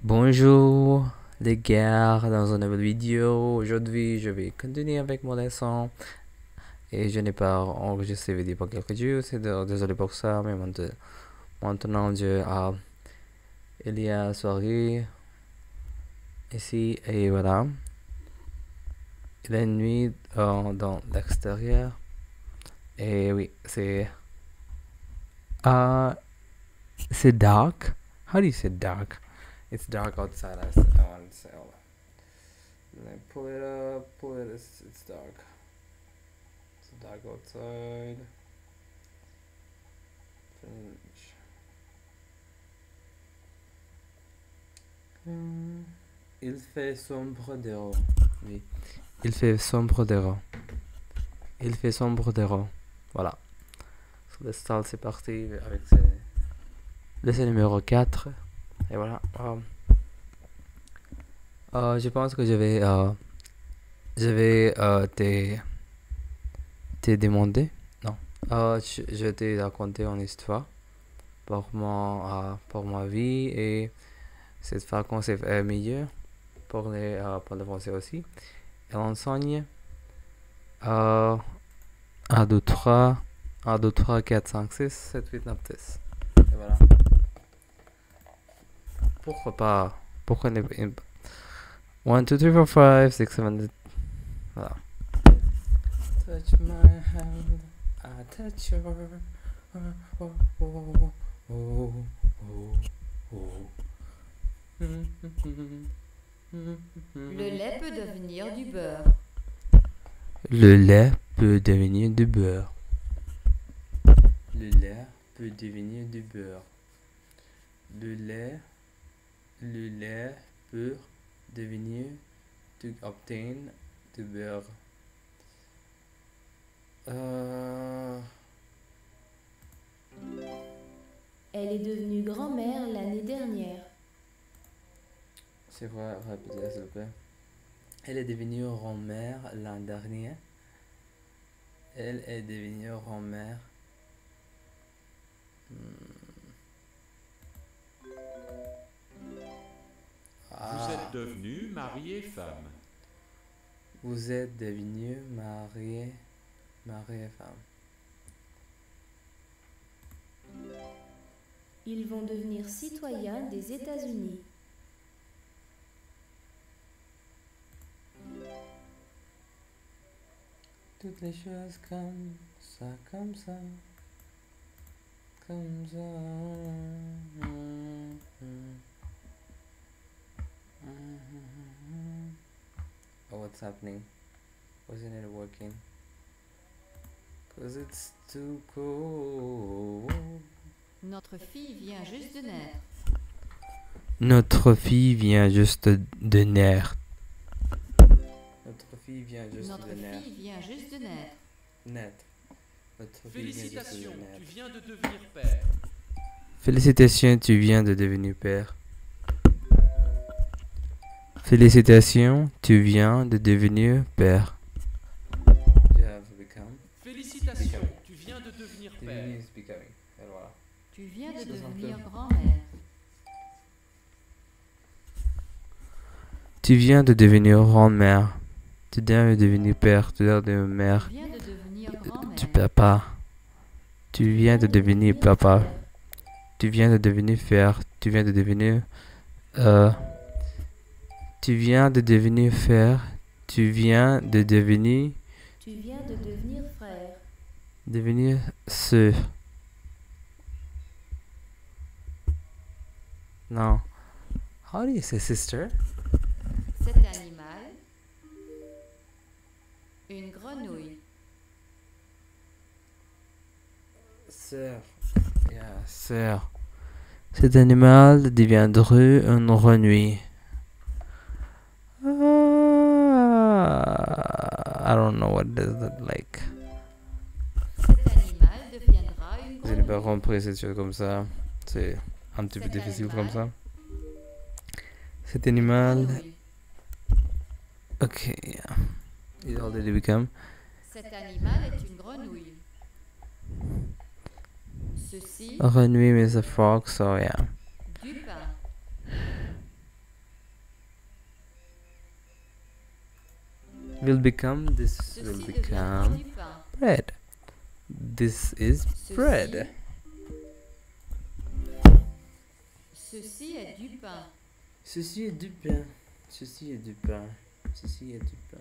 Bonjour les gars, dans une nouvelle vidéo. Aujourd'hui, je vais continuer avec mon leçon et je n'ai pas enregistré vidéo pour quelques jours. Désolé pour ça, mais maintenant il y a soirée ici et voilà. Il est nuit dans l'extérieur et oui, uh, c'est dark. How do you say dark? It's dark outside. I want to say. Let me pull it up. It's dark. It's dark outside. Finish. Il fait sombre dehors. Oui. Il fait sombre dehors. Il fait sombre dehors. Voilà. Sur le style, c'est parti avec l'essai numéro 4. Et voilà. Je pense que je vais te demander. Non. Je vais te raconter une histoire pour ma vie et cette fois c'est meilleur pour le français aussi. Elle enseigne 1, 2, 3, 1, 2, 3, 4, 5, 6, 7, 8, 9, 10. Et voilà. Pourquoi pas? Pourquoi ne pas? 1, 2, 3, 4, 5, 6, 7, 8. Voilà. Touch my hand, I touch your. Oh, oh, oh, oh, oh. Le lait peut devenir du beurre. Le lait peut devenir du beurre. Le lait peut devenir du beurre. Le lait peut devenir to obtain du beurre. Elle est devenue grand-mère l'année dernière. C'est vrai, répétez s'il vous plaît. Elle est devenue grand-mère l'an dernier. Elle est devenue grand-mère. Vous êtes devenu mari et femme. Vous êtes devenu mari et femme. Ils vont devenir citoyens des États-Unis. Toutes les choses comme ça, comme ça, comme ça. Oh, what's happening? Wasn't it working? Cause it's too cold. Notre fille vient juste de naître. Notre fille vient juste de naître. Notre fille vient juste Notre de naître. fille vient juste de naître. Net. Notre fille vient juste de Félicitations, naître. tu viens de devenir père. Félicitations, tu viens de devenir père. Félicitations, tu viens de devenir père. You have become. Félicitations, tu viens de devenir père. Devenir is becoming. Et voilà. Tu viens de C'est devenir simple. grand-mère. Tu viens de devenir grand-mère. Tu viens de devenir père. Tu viens de devenir mère. Tu viens de devenir Tu grand-mère. papa. Tu viens de devenir papa. père. Tu viens de devenir frère. Tu viens de devenir. Tu viens de devenir frère. Tu viens de devenir. Tu viens de devenir frère. Devenir sœur. Non. How do you say sister? Cet animal, une grenouille. Sœur. Yeah, sœur. Cet animal deviendrait une grenouille. I don't know what does that like. Cet animal deviendra une Je n'ai pas grenouille. compris cette chose comme ça. C'est un petit peu Cet difficile animal. comme ça. Cet animal. Grenouille. Ok, yeah. It already become. Cet animal est une grenouille. Ceci, A grenouille is a frog, so yeah. du pain. will become, this Ceci will devient become du pain. bread. This is bread. Ceci est du pain. Ceci est du pain. Ceci est du pain. Ceci est du pain.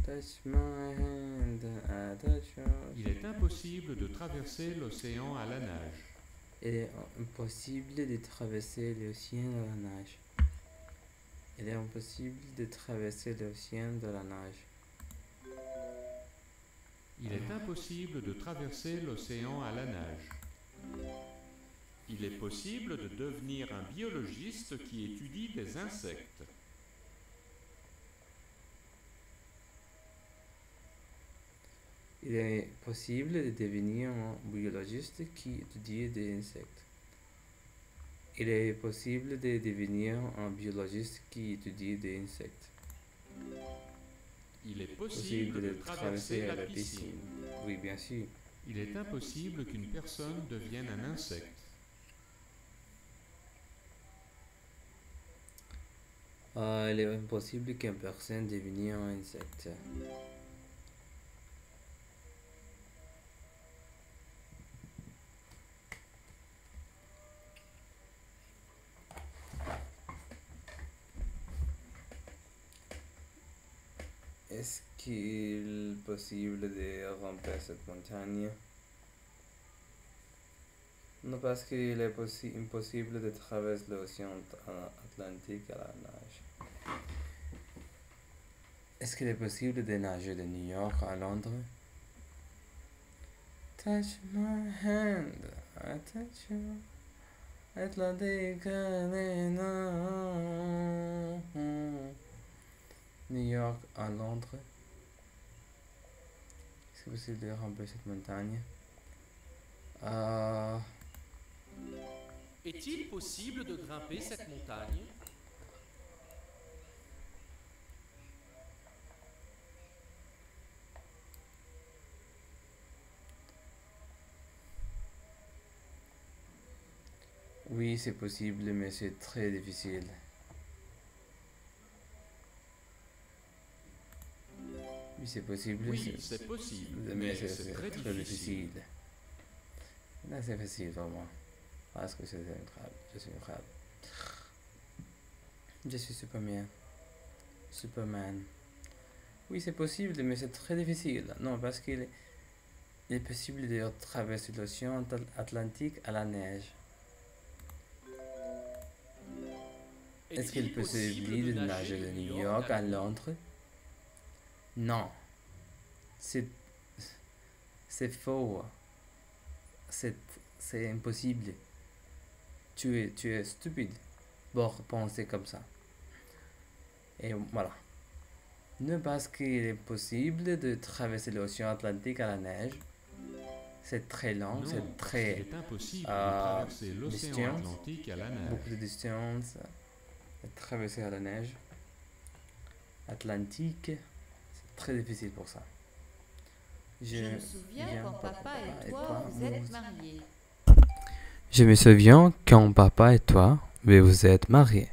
Touch my hand, I touch yours. Il est impossible de traverser l'océan à la nage. Il est impossible de traverser l'océan de la nage. Il est impossible de traverser l'océan de la nage. Il est impossible de traverser l'océan à la nage. Il est possible de devenir un biologiste qui étudie des insectes. Il est possible de devenir un biologiste qui étudie des insectes. Il est possible de devenir un biologiste qui étudie des insectes. Il est possible de traverser la piscine. Oui, bien sûr. Il est impossible qu'une personne devienne un insecte. Il est impossible qu'une personne devienne un insecte. Est-ce qu'il est possible de ramper cette montagne? Non, parce qu'il est impossible de traverser l'océan Atlantique à la nage. Est-ce qu'il est possible de nager de New York à Londres? Touch my hand, I touch you. Atlantique à New York à Londres. Est-ce que c'est possible de ramper cette montagne? Est-il possible de grimper cette montagne? Oui, c'est possible, mais c'est très difficile. Oui, c'est possible. Oui, c'est possible, Mais mais c'est c'est très très difficile. difficile. Là, c'est facile, vraiment. Parce que c'est un crabe. Je suis un crabe. Je suis Superman. Superman. Oui, c'est possible, mais c'est très difficile. Non, parce qu'il est possible de traverser l'océan Atlantique à la neige. Est-ce qu'il est possible de nager de New York à Londres? Non. C'est faux. C'est impossible. Tu es stupide pour penser comme ça. Et voilà. Ne parce qu'il est possible de traverser l'océan Atlantique à la neige. C'est très long, Non, c'est très il est impossible de traverser l'océan distance. Atlantique à la nage. Beaucoup de distance. Traverser à la neige. Atlantique, c'est très difficile pour ça. Je me souviens quand papa et toi vous êtes mariés. Je me souviens quand papa et toi, vous êtes mariés.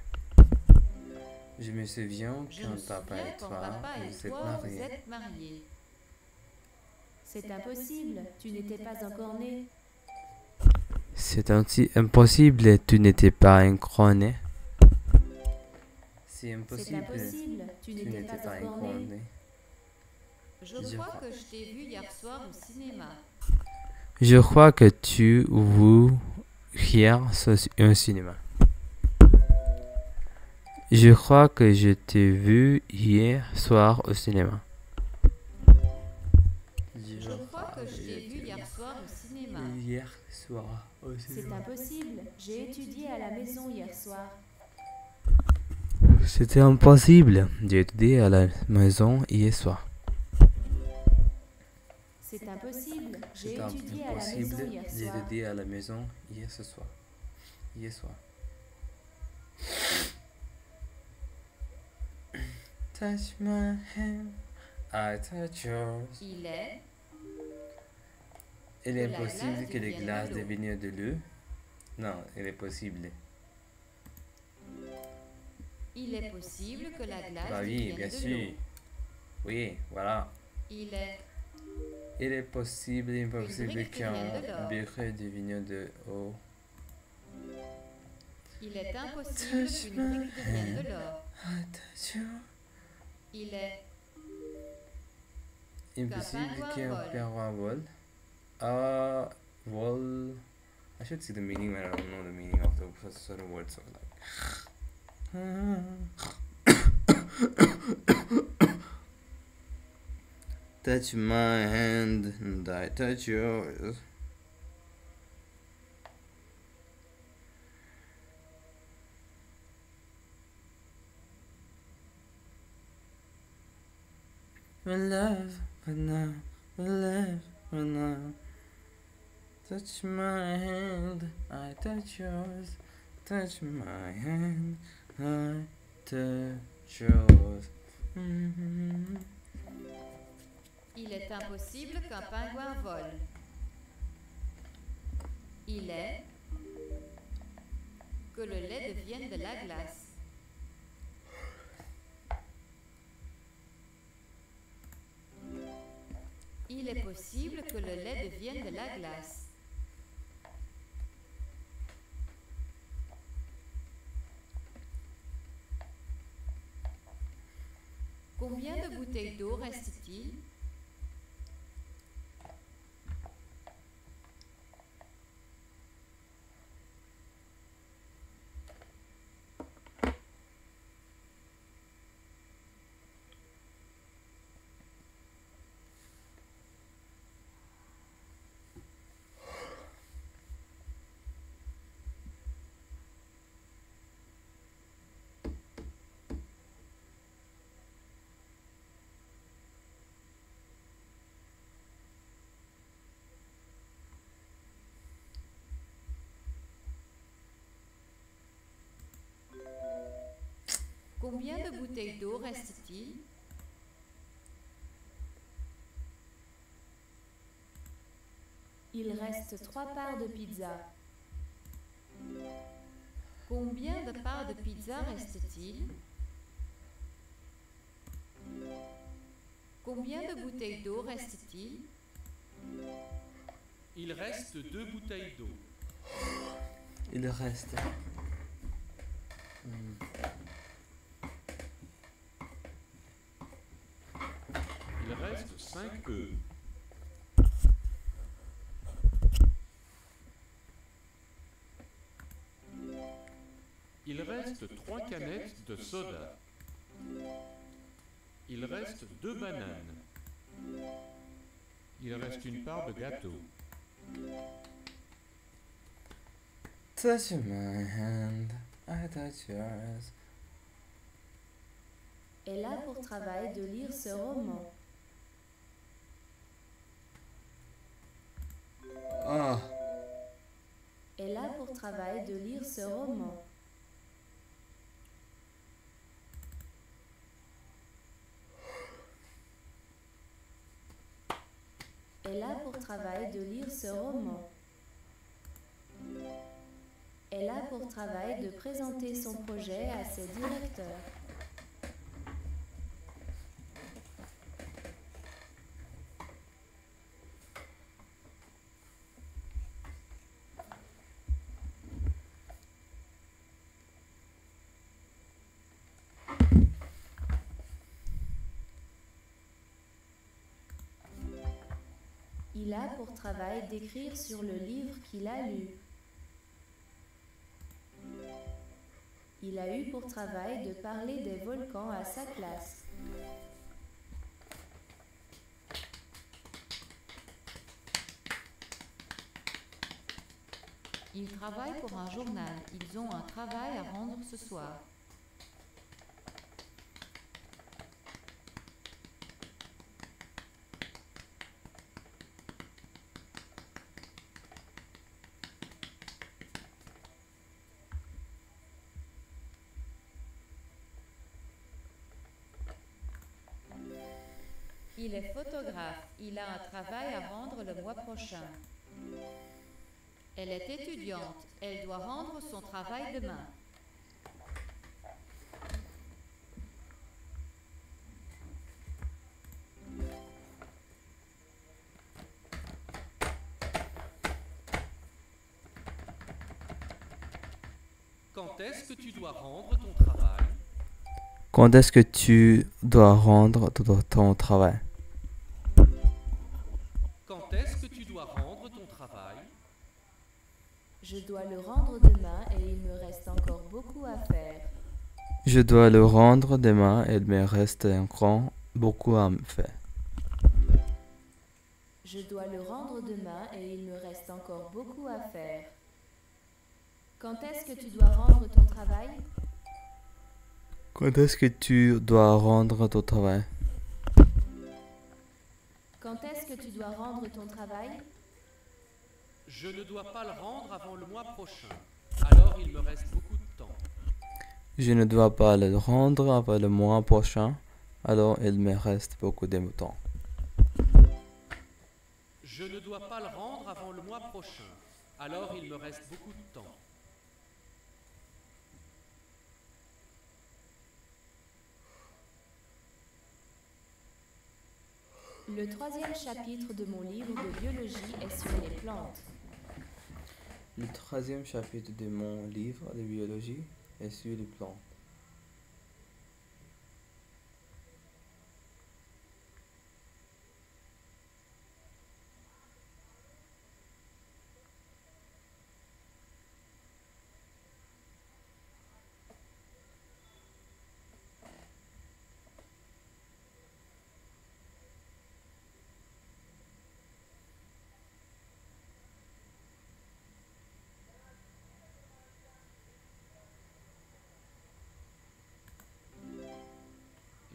Je me souviens Je me quand souviens papa et quand toi, papa et vous êtes toi vous mariés. êtes mariés. C'est impossible, tu n'étais pas encore né. C'est impossible, tu n'étais pas encore né. C'est C'est impossible, impossible, tu tu n'étais n'étais pas pas encore encore né. né. Je crois que je t'ai vu hier soir au cinéma. Je crois que tu vu hier un cinéma. Je crois que je t'ai vu hier soir au cinéma. Je crois que je t'ai vu hier soir au cinéma. Hier soir au C'est impossible, j'ai étudié à la maison hier soir. C'était impossible. J'ai étudié à la maison hier soir. C'est impossible, j'ai C'est étudié à la maison impossible. hier J'ai soir. étudié à la maison hier ce soir. Hier soir. Touch my hand, I touch yours. Il est Il est Que la impossible glace que les devienne glaces de l'eau. deviennent de l'eau. Non, il est possible. Il est possible que la glace Bah oui, devienne bien de sûr. l'eau. Oui, voilà. Il est Il est possible, impossible brique qu'un devienne de l'or. béret devienne de eau. Il est impossible qu'une brique devienne de l'or. Attention. Il est Impossible pingouin qu'un vole. pingouin vole. Vol. I should see the meaning when I don't know the meaning of the certain words. So like. Touch my hand and I touch yours. We love, but now we live, but now. Touch my hand, I touch yours. Touch my hand, I touch yours. Il est impossible qu'un pingouin vole. Il est que le lait devienne de la glace. Il est possible que le lait devienne de la glace. Combien de bouteilles d'eau reste-t-il ? Combien de bouteilles d'eau reste-t-il ? Il reste 3 parts de pizza. Combien de parts de pizza reste-t-il ? Combien de bouteilles d'eau reste-t-il ? Il reste 2 bouteilles d'eau. Il reste. Il reste 5 œufs. Il reste 3 canettes de soda. Il reste 2 bananes. Il reste une part de gâteau. Touch my hand, I touch yours. Elle a pour travail de lire ce roman. Ah, Elle a pour travail de lire ce roman. Elle a pour travail de lire ce roman. Elle a pour travail de présenter son projet à ses directeurs. Il a pour travail d'écrire sur le livre qu'il a lu. Il a eu pour travail de parler des volcans à sa classe. Ils travaillent pour un journal. Ils ont un travail à rendre ce soir. Il est photographe. Il a un travail à rendre le mois prochain. Elle est étudiante. Elle doit rendre son travail demain. Quand est-ce que tu dois rendre ton travail? Quand est-ce que tu dois rendre ton travail? Quand est-ce que tu dois rendre ton travail? Je dois le rendre demain et il me reste encore beaucoup à faire. Je dois le rendre demain et il me reste encore beaucoup à faire. Je dois le rendre demain et il me reste encore beaucoup à faire. Quand est-ce que tu dois rendre ton travail? Quand est-ce que tu dois rendre ton travail? Quand est-ce que tu dois rendre ton travail? Je ne dois pas le rendre avant le mois prochain. Alors il me reste beaucoup de temps. Je ne dois pas le rendre avant le mois prochain, alors il me reste beaucoup de temps. Je ne dois pas le rendre avant le mois prochain. Alors il me reste beaucoup de temps. Le 3e chapitre de mon livre de biologie est sur les plantes. Le 3e chapitre de mon livre de biologie est sur les plantes.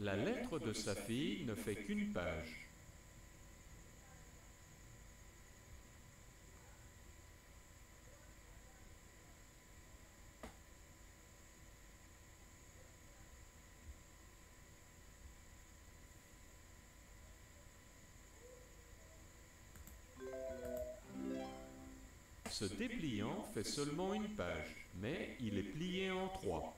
La lettre de sa fille ne fait qu'une page. Ce dépliant fait seulement une page, mais il est plié en 3.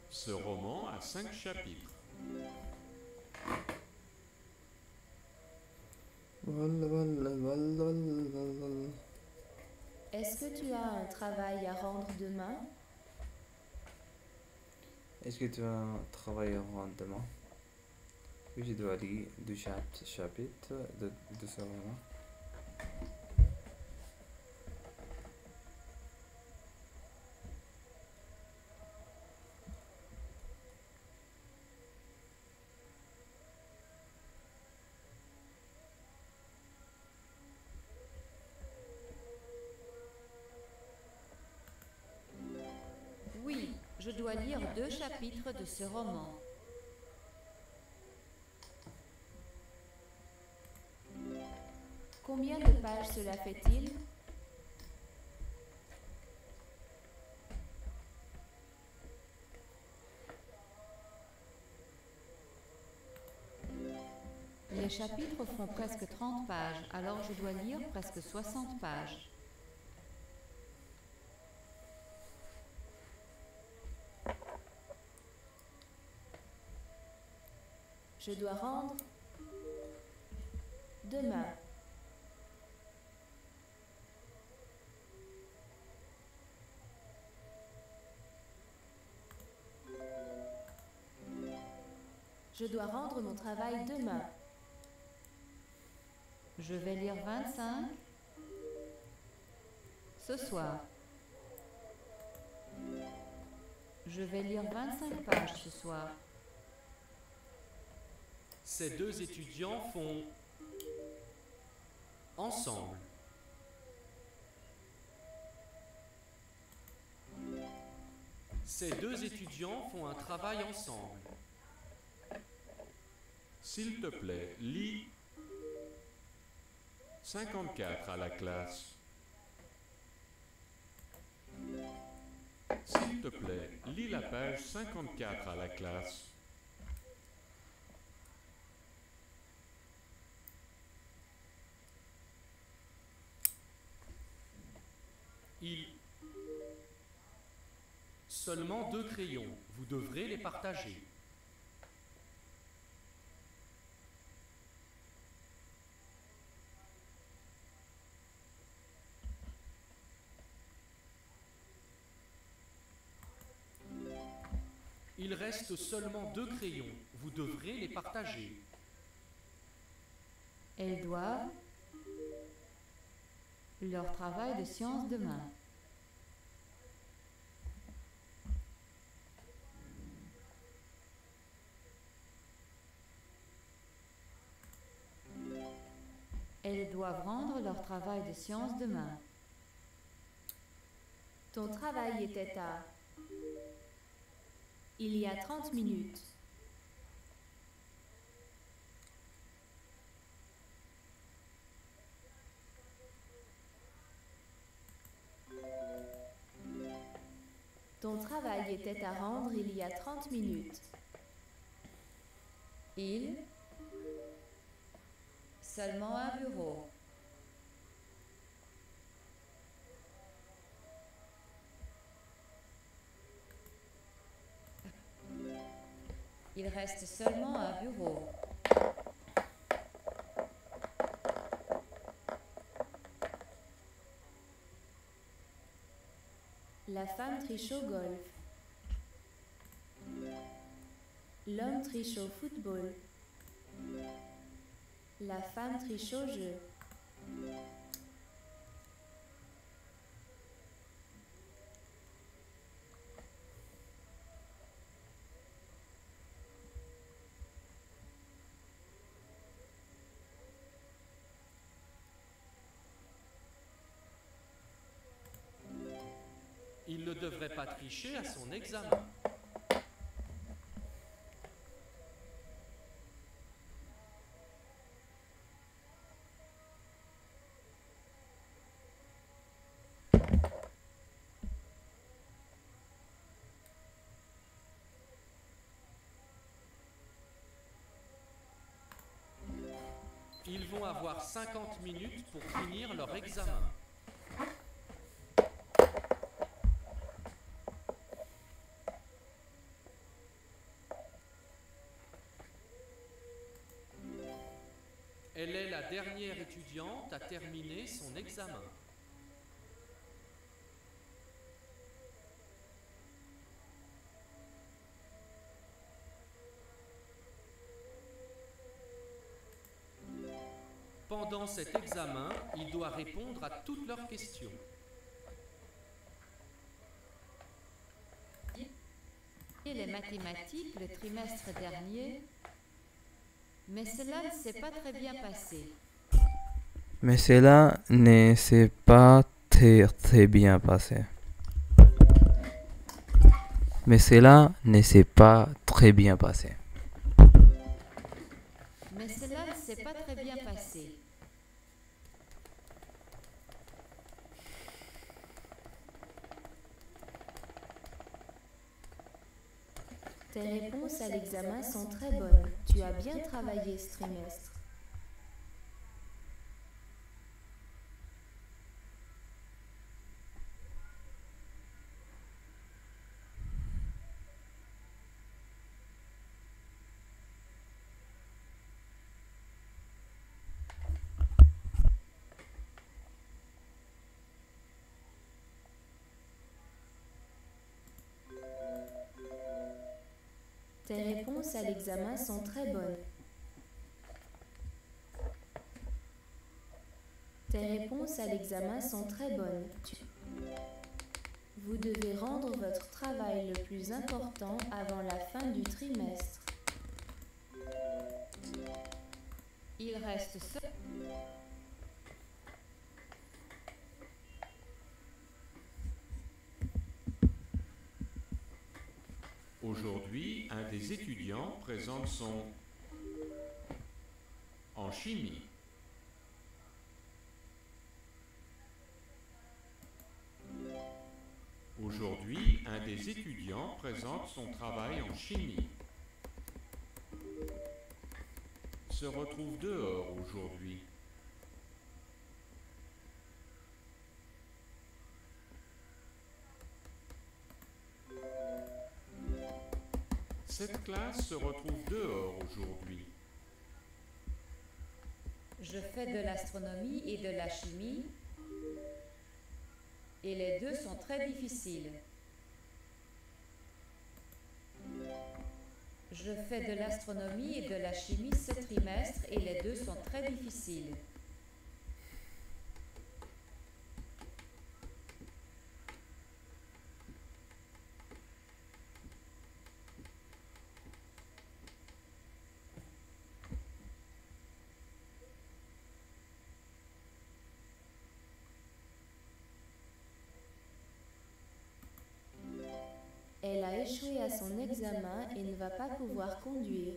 Ce roman a 5 chapitres. Est-ce que tu as un travail à rendre demain? Est-ce que tu as un travail à rendre demain? Oui, je dois lire du chapitre de ce roman. Oui, je dois lire 2 chapitres de ce roman. Combien de pages cela fait-il? Les chapitres font presque 30 pages, alors je dois lire presque 60 pages. Je dois rendre demain. Je dois rendre mon travail demain. Je vais lire 25 ce soir. Je vais lire 25 pages ce soir. Ces 2 étudiants font ensemble. Ces 2 étudiants font un travail ensemble. S'il te plaît, lis 54 à la classe. S'il te plaît, lis la page 54 à la classe. Seulement 2 crayons. Vous devrez les partager. Il reste seulement 2 crayons. Vous devrez les partager. Elles doivent leur travail de science demain. Elles doivent rendre leur travail de science demain. Ton travail était à... Il y a 30 minutes. Ton travail était à rendre il y a 30 minutes. Il, seulement un bureau. Il reste seulement un bureau. La femme triche au golf. L'homme triche au football. La femme triche au jeu. Il ne devrait pas tricher à son examen. Ils vont avoir 50 minutes pour finir leur examen. Elle est la dernière étudiante à terminer son examen. Pendant cet examen, il doit répondre à toutes leurs questions. Et les mathématiques le trimestre dernier, mais cela ne s'est pas très bien passé. Mais cela ne s'est pas très bien passé. Mais cela ne s'est pas très bien passé. Mais cela ne s'est pas très bien passé. Tes réponses à l'examen sont très bonnes. Tu as bien travaillé ce trimestre. Tes réponses à l'examen sont très bonnes. Tes réponses à l'examen sont très bonnes. Vous devez rendre votre travail le plus important avant la fin du trimestre. Il reste seul. Aujourd'hui, un des étudiants présente son en chimie. Aujourd'hui, un des étudiants présente son travail en chimie. Se retrouve dehors aujourd'hui. Cette classe se retrouve dehors aujourd'hui. Je fais de l'astronomie et de la chimie, et les deux sont très difficiles. Je fais de l'astronomie et de la chimie ce trimestre, et les deux sont très difficiles. Elle a échoué à son examen et ne va pas pouvoir conduire.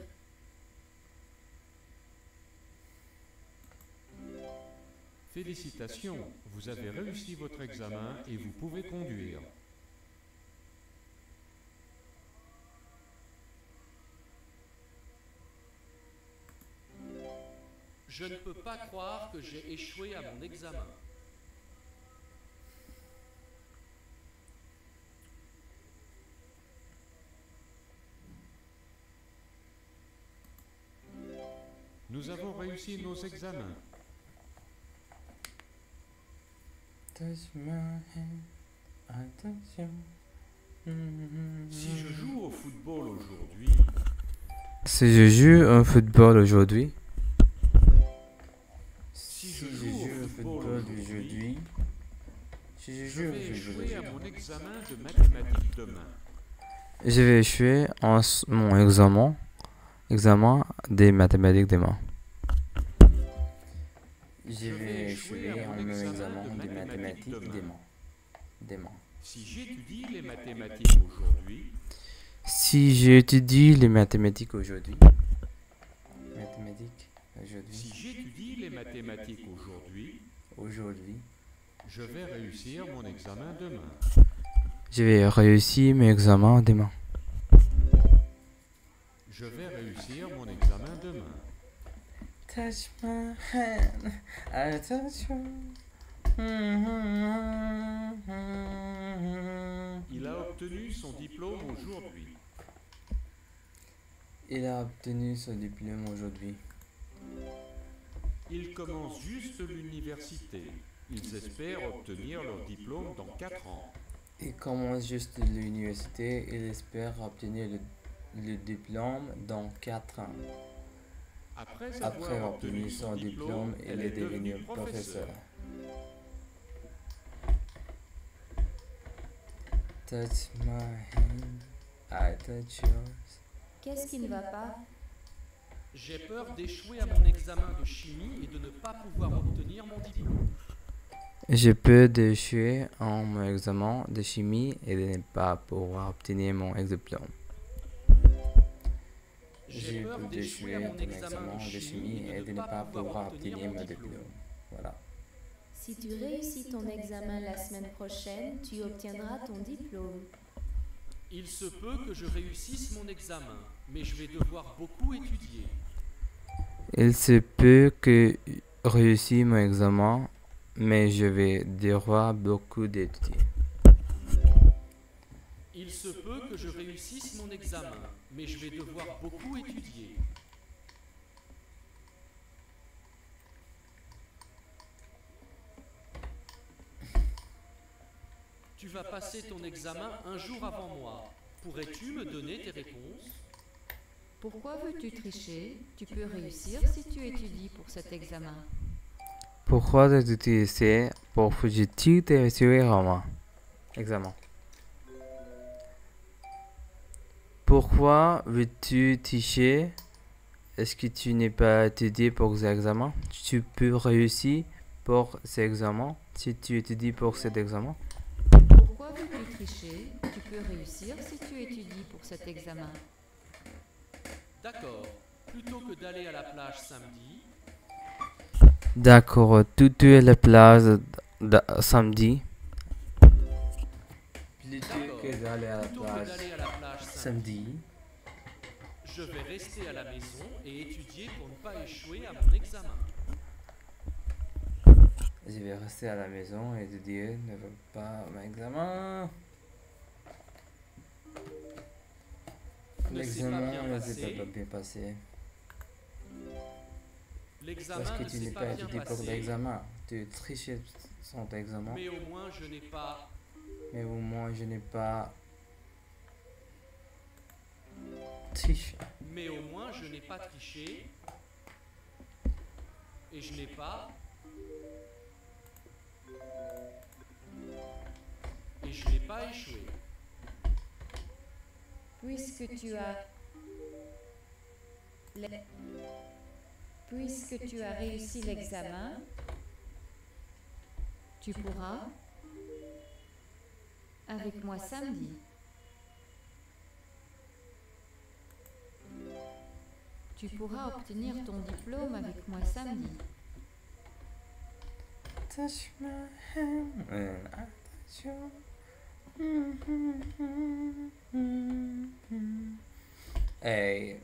Félicitations, vous avez réussi votre examen et vous pouvez conduire. Je ne peux pas croire que j'ai échoué à mon examen. Nous avons réussi nos examens. Touch my hand, I touch you. Si je joue au football aujourd'hui, Si je joue au football aujourd'hui, si je joue au football aujourd'hui, je vais échouer à mon examen de mathématiques demain. je vais échouer en mon examen des mathématiques demain. Je vais échouer en mon examen des mathématiques demain. Si j'étudie les mathématiques aujourd'hui, Si j'étudie les mathématiques aujourd'hui, si j'étudie les mathématiques aujourd'hui, je vais réussir mon examen demain. je vais réussir mes examens demain. Je vais réussir mon examen demain. Touch my hand, I touch you. Il a obtenu son diplôme aujourd'hui. Il a obtenu son diplôme aujourd'hui. Ils commencent juste l'université. Ils espèrent obtenir leur diplôme dans 4 ans. Il commence juste l'université. Il espère obtenir le diplôme dans 4 ans. Après Après avoir obtenu son diplôme, il est devenu professeur. Touch my hand, I touch yours. Qu'est-ce qui ne va pas? J'ai peur d'échouer à mon examen de chimie et de ne pas pouvoir obtenir mon diplôme. Je peux d'échouer en mon examen de chimie et de ne pas pouvoir obtenir mon diplôme. J'ai peur d'échouer à mon examen de chimie et de ne pas pouvoir obtenir mon diplôme. Voilà. Si tu réussis ton examen la semaine prochaine, tu obtiendras ton diplôme. Il se peut que je réussisse mon examen, mais je vais devoir beaucoup étudier. Il se peut que je réussisse mon examen, mais je vais devoir beaucoup d'étudier. Il se peut que je réussisse mon examen, mais je vais devoir beaucoup étudier. Tu vas passer ton examen un jour avant moi. Pourrais-tu me donner tes réponses? Pourquoi veux-tu tricher? Tu peux réussir si tu étudies pour cet examen. Pourquoi veux-tu essayer pour fugitif de réussir mon examen? Pourquoi veux-tu tricher? Est-ce que tu n'es pas étudié pour cet examen? Tu peux réussir pour cet examen si tu étudies pour cet examen. Pourquoi veux-tu tricher? Tu peux réussir si tu étudies pour cet examen. D'accord. Plutôt que d'aller à la plage samedi, D'accord, tu es la place samedi. Plutôt que d'aller à la Plutôt que plage d'aller à la plage samedi, samedi, je vais rester à la maison et étudier pour ne pas échouer à mon examen. je vais rester à la maison et étudier, ne veux pas mon examen. Ne s'est pas L'examen bien ne s'est passé. pas bien passé. Parce L'examen que ne tu s'est n'es pas pas bien étudié pour passé, l'examen. Tu trichais son examen. mais au moins je n'ai pas. Mais au moins je n'ai pas triché. Mais au moins je n'ai pas triché. Et je n'ai pas. Et je n'ai pas échoué. Puisque tu as réussi l'examen, tu pourras, avec moi samedi. Tu pourras obtenir ton diplôme avec moi samedi. Touch my hand when I touch you. Hey.